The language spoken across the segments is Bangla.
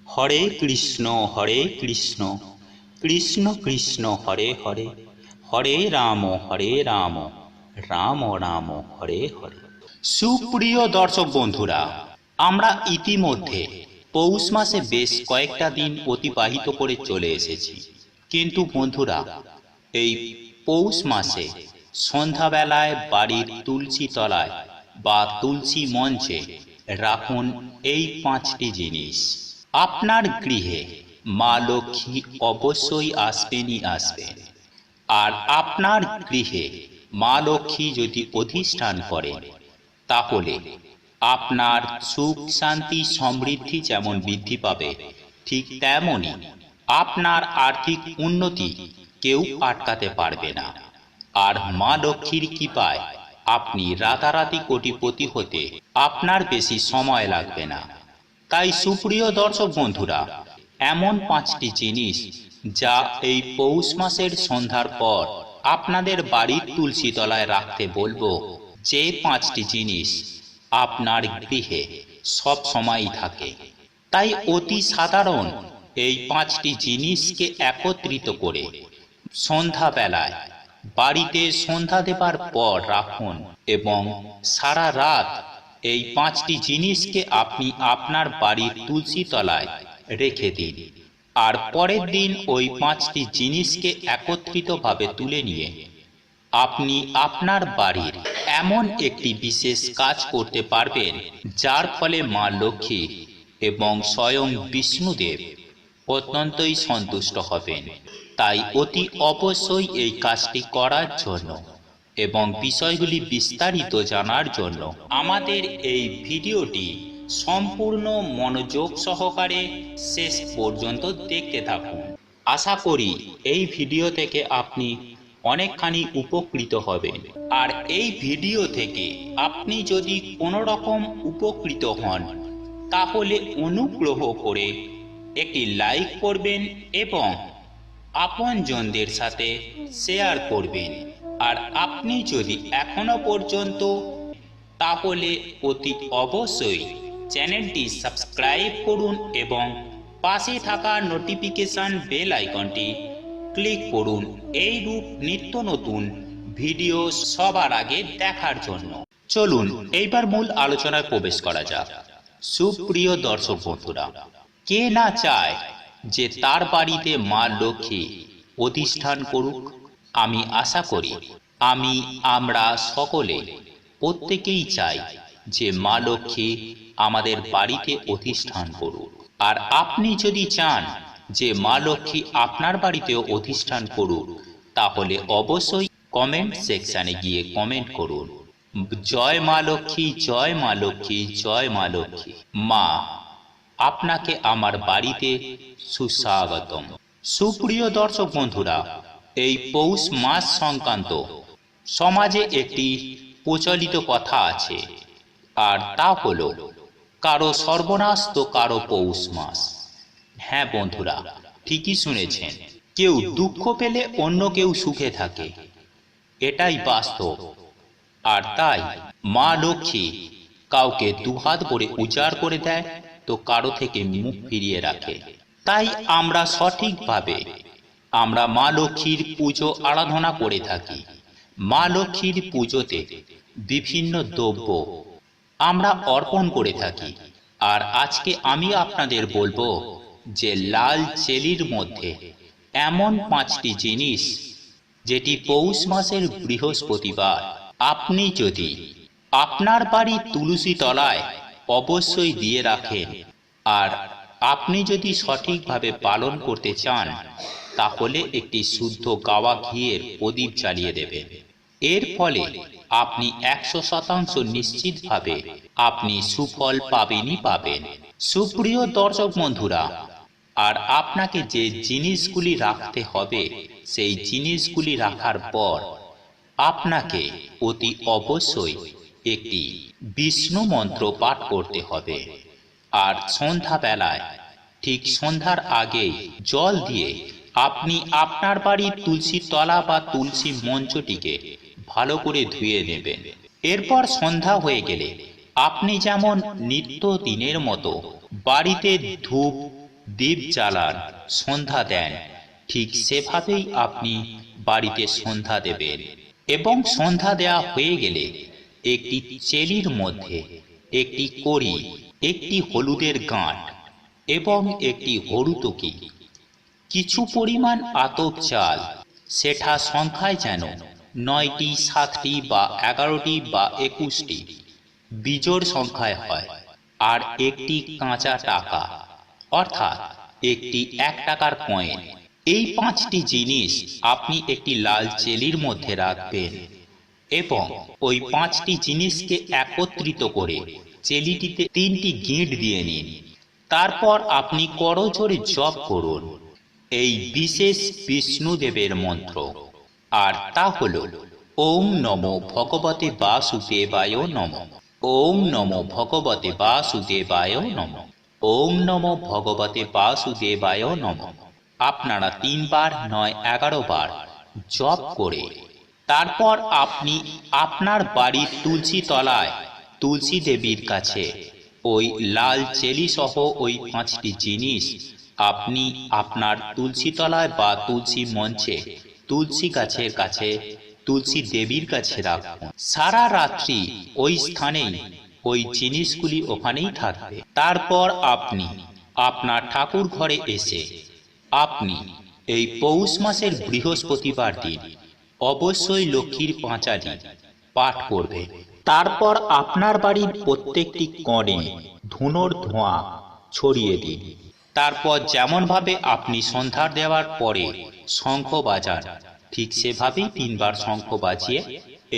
হরে কৃষ্ণ কৃষ্ণ কৃষ্ণ হরে হরে, হরে রাম রাম রাম হরে হরে। সুপ্রিয় দর্শক বন্ধুরা, আমরা ইতিমধ্যে পৌষ মাসে বেশ কয়েকটা দিন অতিবাহিত করে চলে এসেছি। কিন্তু বন্ধুরা, এই পৌষ মাসে সন্ধ্যাবেলায় বাড়ির তুলসী তলায় বা তুলসী মঞ্চে রাখুন এই 5টি জিনিস। আপনার গৃহে মা লক্ষ্মী অবশ্যই আসবেন। আর আপনার গৃহে মা লক্ষ্মী যদি অধিষ্ঠান করেন, তাহলে আপনার সুখ শান্তি সমৃদ্ধি যেমন বৃদ্ধি পাবে, ঠিক তেমনই আপনার আর্থিক উন্নতি কেউ আটকাতে পারবে না। আর মা লক্ষ্মীর কৃপায় আপনি রাতারাতি কোটিপতি হতে আপনার বেশি সময় লাগবে না। তাই সুপ্রিয় দর্শক বন্ধুরা, এমন 5টি জিনিস যা এই পৌষ মাসের সন্ধ্যার পর আপনাদের বাড়ির তুলসী তলায় রাখতে বলবো, যে 5টি জিনিস আপনার গৃহে সব সময়ই থাকে। তাই অতি সাধারণ এই 5টি জিনিসকে একত্রিত করে সন্ধ্যাবেলায় বাড়িতে সন্ধ্যা দেবার পর রাখুন এবং সারা রাত এই 5টি জিনিসকে আপনি আপনার বাড়ির তুলসী তলায় রেখে দিন। আর পরের দিন ওই 5টি জিনিসকে একত্রিতভাবে তুলে নিয়ে আপনি আপনার বাড়ির এমন একটি বিশেষ কাজ করতে পারবেন, যার ফলে মা লক্ষ্মী এবং স্বয়ং বিষ্ণুদেব অত্যন্তই সন্তুষ্ট হবেন। তাই অতি অবশ্যই এই কাজটি করার জন্য এবং বিষয়গুলি বিস্তারিত জানার জন্য আমাদের এই ভিডিওটি সম্পূর্ণ মনোযোগ সহকারে শেষ পর্যন্ত দেখতে থাকুন। আশা করি এই ভিডিও থেকে আপনি অনেকখানি উপকৃত হবেন। আর এই ভিডিও থেকে আপনি যদি কোনো রকম উপকৃত হন, তাহলে অনুগ্রহ করে একটি লাইক করবেন এবং আপনজনদের সাথে শেয়ার করবেন। আর আপনি যদি এখনো পর্যন্ত তাহলে অতি অবশ্যই চ্যানেলটি সাবস্ক্রাইব করুন এবং পাশে থাকা নোটিফিকেশন বেল আইকনটি ক্লিক করুন, এই রূপ নিত্য নতুন ভিডিও সবার আগে দেখার জন্য। চলুন এইবার মূল আলোচনায় প্রবেশ করা যাক। সুপ্রিয় দর্শক বন্ধুরা, কে না চায় যে তার বাড়িতে মা লক্ষ্মী অধিষ্ঠান করুক? আমি আশা করি আমরা সকলে প্রত্যেকেই চাই যে মা লক্ষ্মী আমাদের বাড়িতে অধিষ্ঠান করুক। আর আপনি যদি চান যে মা লক্ষ্মী আপনার বাড়িতেও অধিষ্ঠান করুক, তাহলে অবশ্যই কমেন্ট সেকশনে গিয়ে কমেন্ট করুন, জয় মা লক্ষ্মী, জয় মা লক্ষ্মী, জয় মা লক্ষ্মী। মা আপনাকে আমার বাড়িতে সুস্বাগতম। সুপ্রিয় দর্শক বন্ধুরা, এই পৌষ মাস সংক্রান্ত সমাজে একটি প্রচলিত কথা আছে, আর তা হলো কারো সর্বনাশ তো কারো পৌষ মাস। হ্যাঁ বন্ধুরা, ঠিকই শুনেছেন। কেউ দুঃখ পেলে অন্য কেউ সুখে থাকে, এটাই বাস্তব। আর তাই মা লক্ষ্মী কাউকে দুহাত ভরে উজাড় করে দেয়, তো কারো থেকে মুখ ফিরিয়ে রাখে। তাই আমরা সঠিকভাবে মা লক্ষ্মীর পুজো আরাধনা করে থাকি। মা লক্ষ্মীর পুজোতে বিভিন্ন দ্রব্য আমরা অর্পণ করে থাকি। আর আজকে আমি আপনাদের বলবো যে লাল চেলির মধ্যে এমন 5টি জিনিস যেটি পৌষ মাসের বৃহস্পতিবার আপনি যদি আপনার বাড়ির তুলসী তলায় অবশ্যই দিয়ে রাখেন, আর আপনি যদি সঠিকভাবে পালন করতে চান, তাহলে একটি শুদ্ধ গাওয়া ঘিয়ের প্রদীপ জ্বালিয়ে দেবেন। এর ফলে আপনি 100% নিশ্চিতভাবে আপনি সুফল পাবেন। সুপ্রিয় দর্শক বন্ধুরা, আর আপনাকে যে জিনিসগুলি রাখতে হবে, সেই জিনিসগুলি রাখার পর আপনাকে অতি অবশ্যই একটি বিষ্ণু মন্ত্র পাঠ করতে হবে। আর সন্ধ্যাবেলায় ঠিক সন্ধ্যার আগে জল দিয়ে আপনি আপনার বাড়ির তুলসী তলা বা তুলসী মঞ্চটিকে ভালো করে ধুয়ে নেবেন। এরপর সন্ধ্যা হয়ে গেলে আপনি যেমন নিত্য দিনের মতো বাড়িতে ধূপ দীপ জ্বালান, সন্ধ্যা দেন, ঠিক সেভাবেই আপনি বাড়িতে সন্ধ্যা দেবেন। এবং সন্ধ্যা দেয়া হয়ে গেলে একটি চেলির মধ্যে একটি কড়ি, একটি হলুদের গাঁট এবং একটি হরুতকি, কিছু পরিমাণ আতপ চাল, সেটা সংখ্যায় যেন 9টি, 7টি বা 11টি বা 21টি বিজোড় সংখ্যায় হয়, আর একটি কাঁচা টাকা অর্থাৎ একটি 1 টাকার কয়েন। এই 5টি জিনিস আপনি একটি লাল চেলির মধ্যে রাখবেন এবং ওই 5টি জিনিসকে একত্রিত করে চেলিটিতে 3টি গিঁট দিয়ে নিন। তারপর আপনি করজোড়ে জপ করুন এই বিশেষ বিষ্ণুদেবের মন্ত্র, আর তা হল ওম নমো ভগবতে বাসুদেবায় নমঃ, ওম নমো ভগবতে বাসুদেবায় নমঃ, ওম নমো ভগবতে বাসুদেবায় নমঃ। আপনারা 3 বার নয় 11 বার জপ করে তারপর আপনি আপনার বাড়ির তুলসী তলায় তুলসী দেবীর কাছে ওই লাল চেলি সহ ওই 5টি জিনিস আপনি আপনার তুলসী তলায় বা তুলসী মঞ্চে তুলসী গাছের কাছে তুলসী দেবীর কাছে রাখুন। সারা রাত্রি ওই স্থানেই ওই জিনিসগুলি ওখানেই থাকবে। তারপর আপনি আপনার ঠাকুর ঘরে এসে আপনি এই পৌষ মাসের বৃহস্পতিবার দিন অবশ্যই লক্ষ্মীর পাঁচালি পাঠ করবেন। তারপর আপনার বাড়ির প্রত্যেকটি কোণে ধুনোর ধোঁয়া ছড়িয়ে দিন। তারপর যেমনভাবে আপনি সন্ধ্যা দেওয়ার পরে শঙ্খ বাজান, ঠিক সেভাবেই 3 বার শঙ্খ বাজিয়ে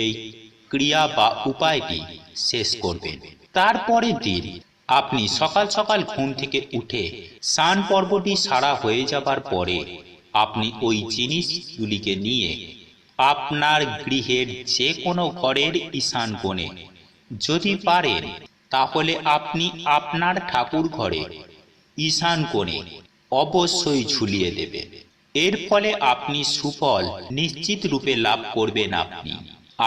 এই ক্রিয়া বা উপায়টি শেষ করবেন। তারপরের দিন আপনি সকাল সকাল ঘুম থেকে উঠে স্নান পর্বটি সারা হয়ে যাবার পরে আপনি ওই জিনিসগুলিকে নিয়ে আপনার গৃহের যে কোনো ঘরের ঈশান কোণে, যদি পারেন তাহলে আপনি আপনার ঠাকুর ঘরে ঈশান কোণে অবশ্যই ঝুলিয়ে দেবেন। এর ফলে আপনি সুফল নিশ্চিত রূপে লাভ করবেন আপনি।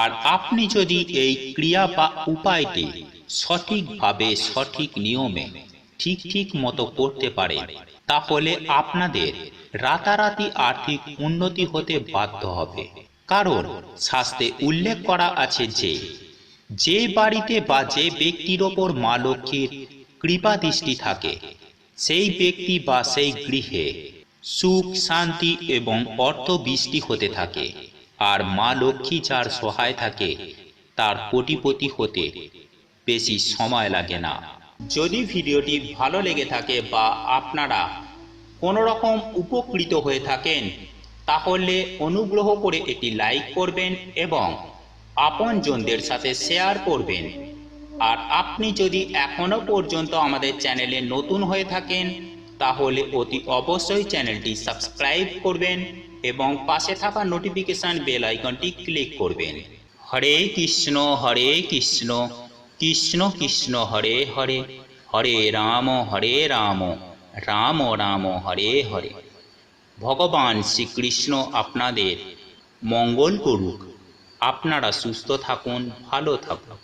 আর আপনি যদি এই ক্রিয়া বা উপায়টি সঠিকভাবে সঠিক নিয়মে ঠিক মতো করতে পারেন, তাহলে আপনাদের রাতারাতি আর্থিক উন্নতি হতে বাধ্য হবে। কারণ শাস্ত্রে উল্লেখ করা আছে যে বাড়িতে বা যে ব্যক্তির ওপর মা লক্ষ্মীর কৃপা দৃষ্টি থাকে, সেই ব্যক্তি বা সেই গৃহে সুখ, শান্তি এবং অর্থ বৃষ্টি হতে থাকে। আর মা লক্ষ্মী যার সহায় থাকে তার কোটিপতি হতে বেশি সময় লাগে না। যদি ভিডিওটি ভালো লেগে থাকে বা আপনারা কোনো রকম উপকৃত হয়ে থাকেন, তাহলে অনুগ্রহ করে এটি লাইক করবেন এবং আপনজনদের সাথে শেয়ার করবেন। আর আপনি যদি এখনো পর্যন্ত আমাদের চ্যানেলে নতুন হয়ে থাকেন, তাহলে অতি অবশ্যই চ্যানেলটি সাবস্ক্রাইব করবেন এবং পাশে থাকা নোটিফিকেশন বেল আইকনটি ক্লিক করবেন। হরে কৃষ্ণ কৃষ্ণ কৃষ্ণ হরে হরে, হরে রাম রাম রাম হরে হরে। ভগবান শ্রীকৃষ্ণ আপনাদের মঙ্গল করুক। আপনারা সুস্থ থাকুন, ভালো থাকুন।